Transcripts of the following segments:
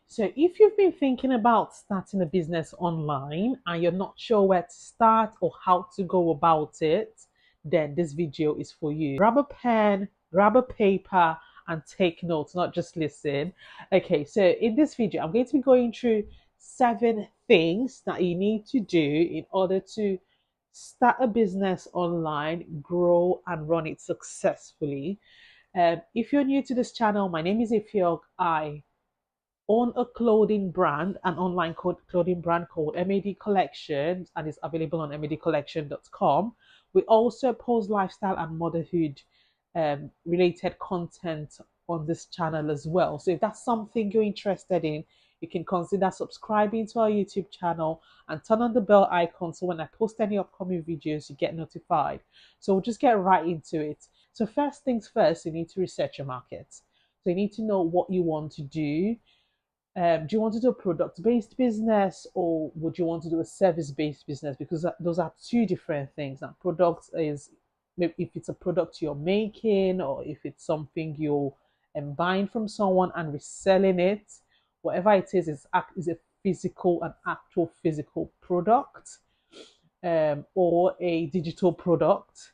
So, if you've been thinking about starting a business online and you're not sure where to start or how to go about it, then this video is for you. Grab a pen, grab a paper, and take notes, not just listen. Okay, so in this video, I'm going to be going through 7 things that you need to do in order to start a business online, grow, and run it successfully. If you're new to this channel, my name is Ifyok. I own a clothing brand, an online clothing brand called M.A.Dkollection, and it's available on M.A.Dkollection.com. We also post lifestyle and motherhood related content on this channel as well. So if that's something you're interested in, you can consider subscribing to our YouTube channel and turn on the bell icon so when I post any upcoming videos, you get notified. So we'll just get right into it. So first things first, you need to research your market. So you need to know what you want to do. Do you want to do a product-based business or would you want to do a service-based business? Because those are two different things. Now, products is maybe if it's a product you're making or if it's something you're buying from someone and reselling it, whatever it is a physical, an actual physical product, or a digital product.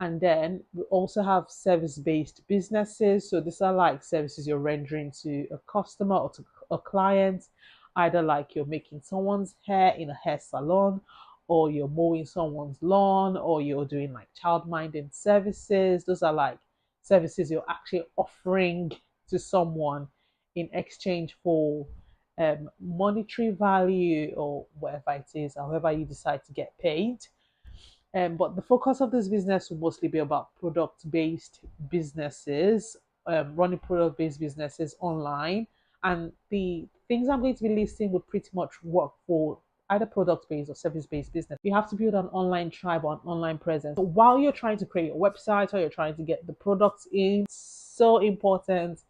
And then we also have service-based businesses. So these are like services you're rendering to a customer or to a client, either like you're making someone's hair in a hair salon, or you're mowing someone's lawn, or you're doing like child minding services. Those are like services you're actually offering to someone in exchange for monetary value or whatever it is, however you decide to get paid. But the focus of this business will mostly be about product-based businesses, running product-based businesses online. And the things I'm going to be listing would pretty much work for either product-based or service-based business. You have to build an online tribe or an online presence. So while you're trying to create your website or you're trying to get the products in, so important,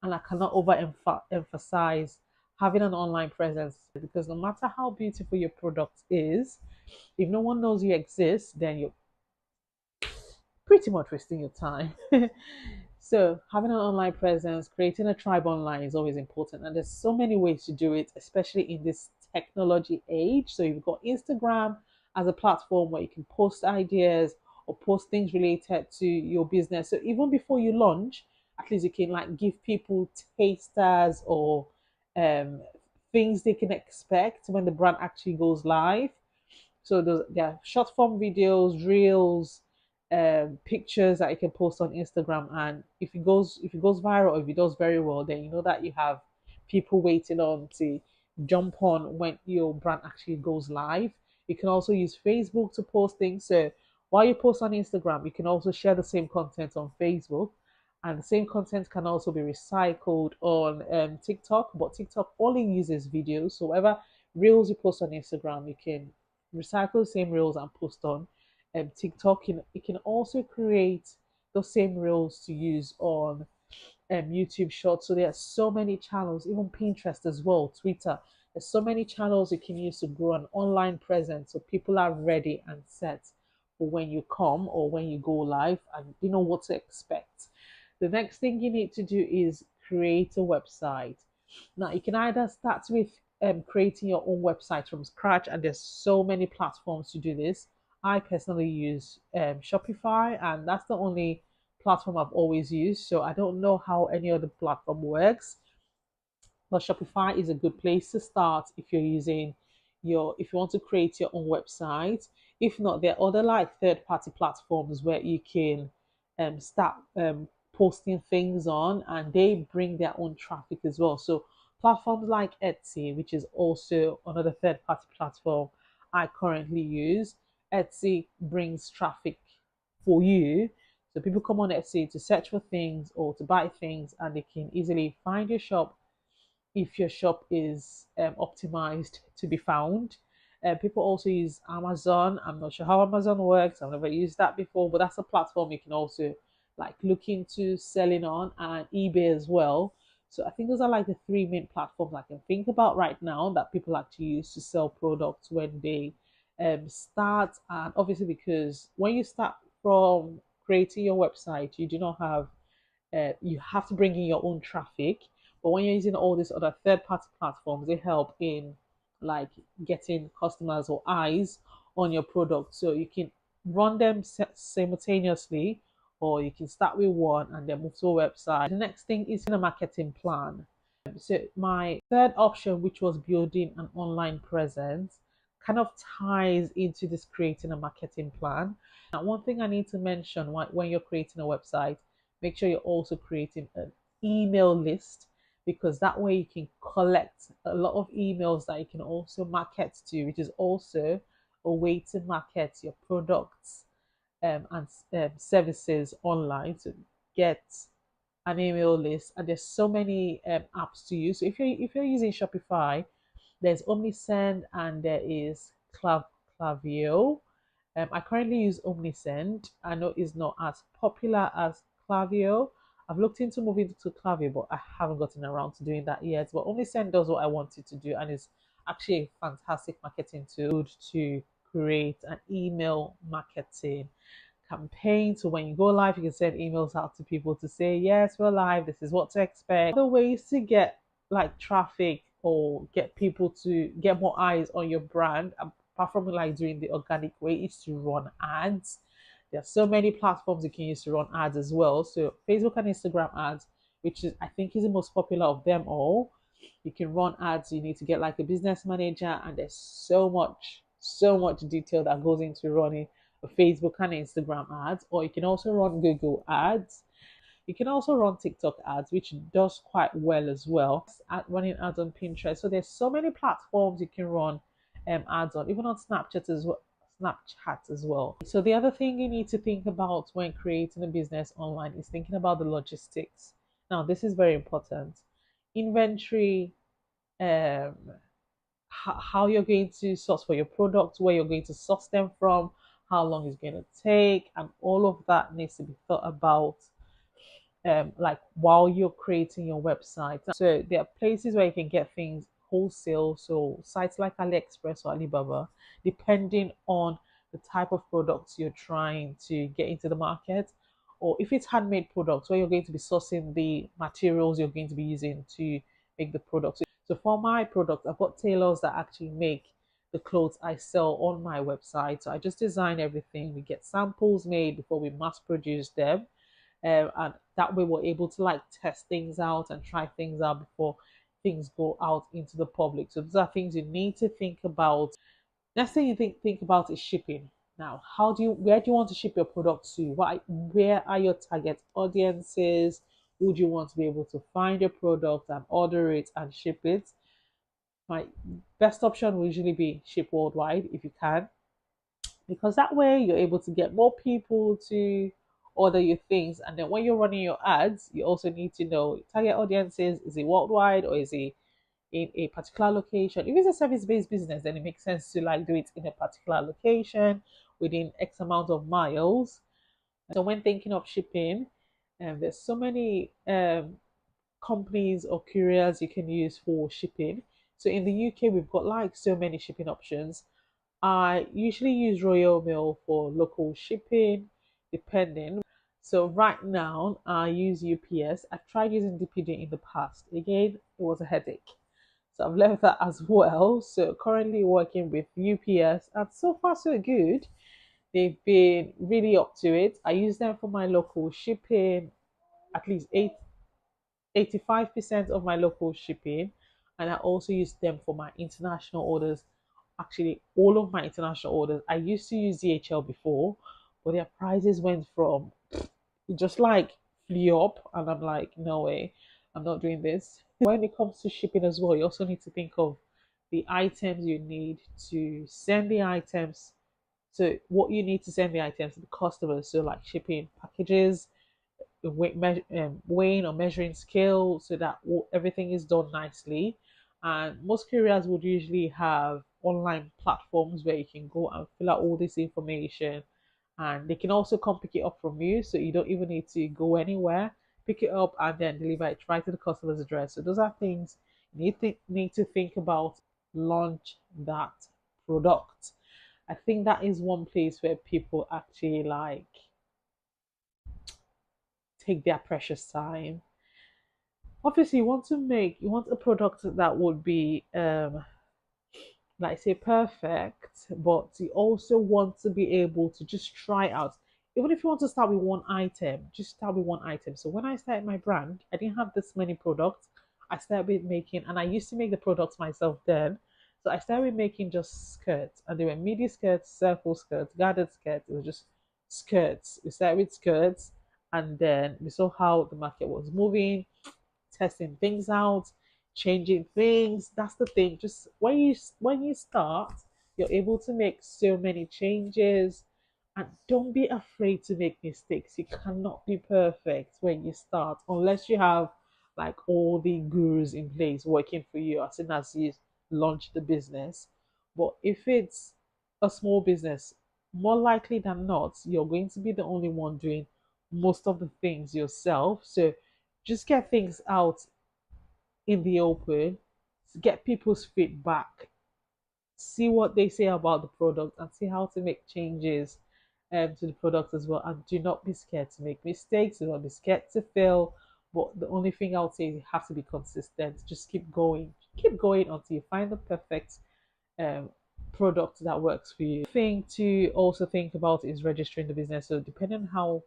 and I cannot overemphasize having an online presence because no matter how beautiful your product is, if no one knows you exist, then you're pretty much wasting your time. So having an online presence, creating a tribe online is always important. And there's so many ways to do it, especially in this technology age. So you've got Instagram as a platform where you can post ideas or post things related to your business. So even before you launch, at least you can like give people tasters or um, things they can expect when the brand actually goes live. So there are short form videos, reels, pictures that you can post on Instagram, and if it goes viral or if it does very well, then you know that you have people waiting on to jump on when your brand actually goes live. You can also use Facebook to post things. So while you post on Instagram, you can also share the same content on Facebook, and the same content can also be recycled on TikTok. But TikTok only uses videos, so whatever reels you post on Instagram, you can recycle the same reels and post on TikTok. It can also create those same reels to use on YouTube Shorts. So there are so many channels, even Pinterest as well, Twitter. There's so many channels you can use to grow an online presence so people are ready and set for when you come or when you go live and you know what to expect. The next thing you need to do is create a website. Now, you can either start with creating your own website from scratch, and there's so many platforms to do this. I personally use Shopify, and that's the only platform I've always used. So I don't know how any other platform works, but Shopify is a good place to start if you want to create your own website. If not, there are other like third-party platforms where you can start posting things on, and they bring their own traffic as well. So platforms like Etsy, which is also another third-party platform I currently use. Etsy brings traffic for you. So people come on Etsy to search for things or to buy things, and they can easily find your shop if your shop is optimized to be found. People also use Amazon. I'm not sure how Amazon works. I've never used that before, but that's a platform you can also like look into selling on, and eBay as well. So I think those are like the three main platforms I can think about right now that people actually use to sell products when they start. And obviously, because when you start from creating your website, you do not have you have to bring in your own traffic. But when you're using all these other third-party platforms, they help in like getting customers or eyes on your product. So you can run them simultaneously, or you can start with one and then move to a website. The next thing is a marketing plan. So my third option, which was building an online presence, kind of ties into this creating a marketing plan. Now, one thing I need to mention when you're creating a website, make sure you're also creating an email list, because that way you can collect a lot of emails that you can also market to, which is also a way to market your products and services online, to get an email list. And there's so many apps to use. So if you're using Shopify, there's OmniSend and there is Klaviyo. I currently use OmniSend. I know it's not as popular as Klaviyo. I've looked into moving to Klaviyo, but I haven't gotten around to doing that yet. But OmniSend does what I wanted to do, and it's actually a fantastic marketing tool to create an email marketing campaign. So when you go live, you can send emails out to people to say, yes, we're live, this is what to expect. Other ways to get like traffic or get people to get more eyes on your brand, apart from like doing the organic way, is to run ads. There are so many platforms you can use to run ads as well. So Facebook and Instagram ads, which is I think is the most popular of them all. You can run ads. You need to get like a business manager, and there's so much detail that goes into running a Facebook and Instagram ads. Or you can also run Google ads. You can also run TikTok ads, which does quite well as well. Running ads on Pinterest. So there's so many platforms you can run ads on, even on Snapchat as well. Snapchat as well. So the other thing you need to think about when creating a business online is thinking about the logistics. Now, this is very important. Inventory, um, how you're going to source for your products, where you're going to source them from, how long it's going to take, and all of that needs to be thought about like while you're creating your website. So there are places where you can get things wholesale, so sites like AliExpress or Alibaba, depending on the type of products you're trying to get into the market. Or if it's handmade products, where you're going to be sourcing the materials you're going to be using to make the product. So for my product, I've got tailors that actually make the clothes I sell on my website. So I just design everything. We get samples made before we mass produce them. And that way we're able to like test things out and try things out before things go out into the public. So those are things you need to think about. Next thing you think about is shipping. Now, where do you want to ship your product to? Where are your target audiences? Would you want to be able to find your product and order it and ship it? My best option will usually be ship worldwide if you can, because that way you're able to get more people to order your things. And then when you're running your ads, you also need to know target audiences. Is it worldwide or is it in a particular location? If it's a service-based business, then it makes sense to like do it in a particular location within X amount of miles. So when thinking of shipping, there's so many companies or couriers you can use for shipping. So in the UK, we've got like so many shipping options. I usually use Royal Mail for local shipping, depending. So right now, I use UPS. I've tried using DPD in the past. Again, it was a headache. So I've left that as well. So currently working with UPS, and so far so good. They've been really up to it. I use them for my local shipping, at least 85% of my local shipping, and I also use them for my international orders. Actually, all of my international orders. I used to use DHL before, but their prices went from just like flew up, and I'm like, no way, I'm not doing this. When it comes to shipping as well, you also need to think of the items you need to send the items. So what you need to send the items to the customers. So like shipping packages, weighing or measuring scale, so that everything is done nicely. And most couriers would usually have online platforms where you can go and fill out all this information, and they can also come pick it up from you, so you don't even need to go anywhere. Pick it up and then deliver it right to the customer's address. So those are things you need to think about. Launch that product. I think that is one place where people actually like take their precious time. Obviously you want a product that would be like say perfect, but you also want to be able to just try out. Even if you want to start with one item, just start with one item. So when I started my brand, I didn't have this many products. I started with making, and I used to make the products myself then. So I started with making just skirts, and they were midi skirts, circle skirts, gathered skirts. It was just skirts. We started with skirts, and then we saw how the market was moving, testing things out, changing things. That's the thing. Just when you start, you're able to make so many changes, and don't be afraid to make mistakes. You cannot be perfect when you start unless you have like all the gurus in place working for you as soon as you launch the business. But if it's a small business, more likely than not, you're going to be the only one doing most of the things yourself. So just get things out in the open, get people's feedback, see what they say about the product, and see how to make changes to the product as well. And do not be scared to make mistakes, do not be scared to fail. But the only thing I would say is you have to be consistent. Just keep going until you find the perfect um, product that works for you. The thing to also think about is registering the business. So depending on how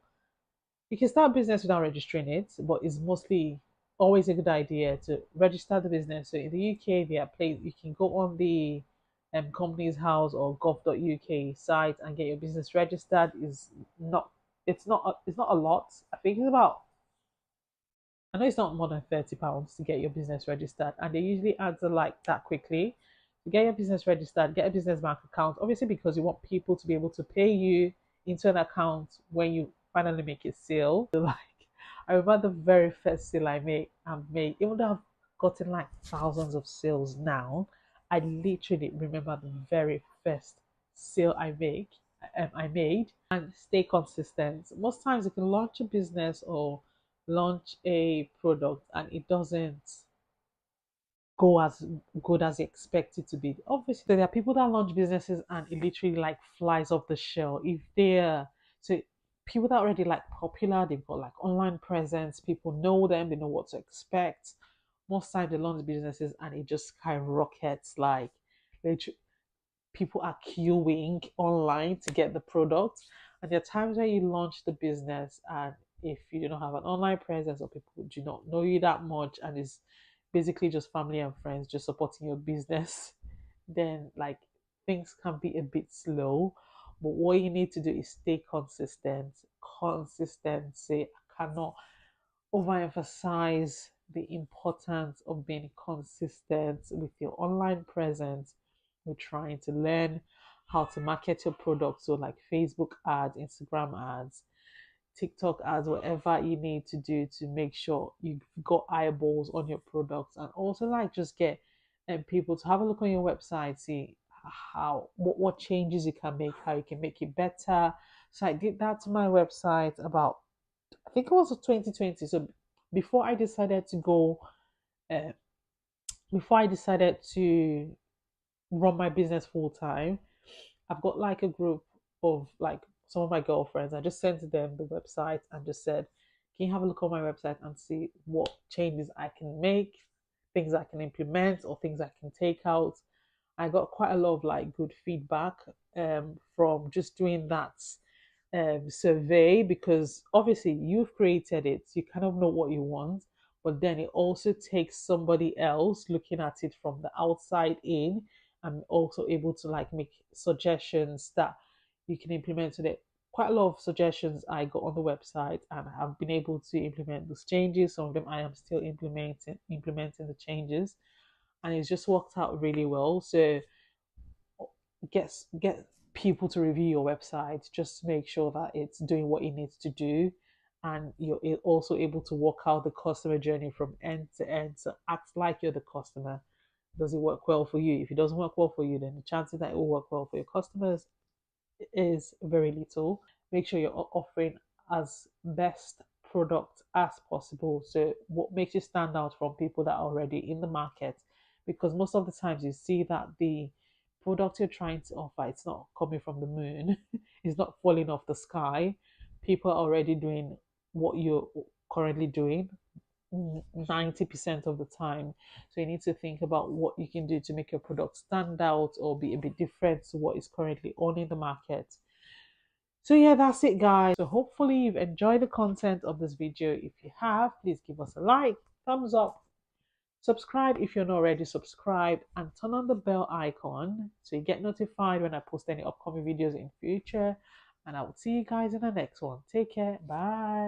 you can start a business without registering it, but it's mostly always a good idea to register the business. So in the UK, there are places you can go on the company's house or gov.uk site and get your business registered. Is not it's not a lot. I think it's about I know it's not more than £30 to get your business registered, and they usually answer like that quickly. To get your business registered, get a business bank account, obviously because you want people to be able to pay you into an account when you finally make a sale. So, like I remember the very first sale I made, even though I've gotten like thousands of sales now, I literally remember the very first sale I made, and stay consistent. Most times you can launch a business or launch a product and it doesn't go as good as you expect it to be. Obviously, there are people that launch businesses and it literally like flies off the shelf. If they're so people that are already like popular, they've got like online presence, people know them, they know what to expect. Most times they launch businesses and it just skyrockets like literally people are queuing online to get the product. And there are times where you launch the business and if you do not have an online presence or people do not know you that much and it's basically just family and friends just supporting your business, then like things can be a bit slow. But what you need to do is stay consistent. Consistency. I cannot overemphasize the importance of being consistent with your online presence. We're trying to learn how to market your product. So, like Facebook ads, Instagram ads, TikTok ads, whatever you need to do to make sure you've got eyeballs on your products, and also like just get people to have a look on your website, see how what changes you can make, how you can make it better. So I did that to my website about I think it was 2020. So before I decided to go, uh, before I decided to run my business full time, I've got like a group of like some of my girlfriends. I just sent them the website and just said, can you have a look on my website and see what changes I can make, things I can implement, or things I can take out. I got quite a lot of like good feedback from just doing that survey because obviously you've created it, so you kind of know what you want, but then it also takes somebody else looking at it from the outside in and also able to like make suggestions that you can implement today. Quite a lot of suggestions I got on the website and I have been able to implement those changes. Some of them I am still implementing the changes and it's just worked out really well. So get people to review your website just to make sure that it's doing what it needs to do and you're also able to work out the customer journey from end to end. So act like you're the customer. Does it work well for you? If it doesn't work well for you, then the chances that it will work well for your customers is very little. Make sure you're offering as best product as possible. So what makes you stand out from people that are already in the market? Because most of the times you see that the product you're trying to offer, it's not coming from the moon, it's not falling off the sky. People are already doing what you're currently doing. 90% of the time. So you need to think about what you can do to make your product stand out or be a bit different to what is currently on in the market. So yeah, that's it guys. So hopefully you've enjoyed the content of this video. If you have, please give us a like, thumbs up, subscribe if you're not already subscribed, and turn on the bell icon so you get notified when I post any upcoming videos in future. And I will see you guys in the next one. Take care. Bye.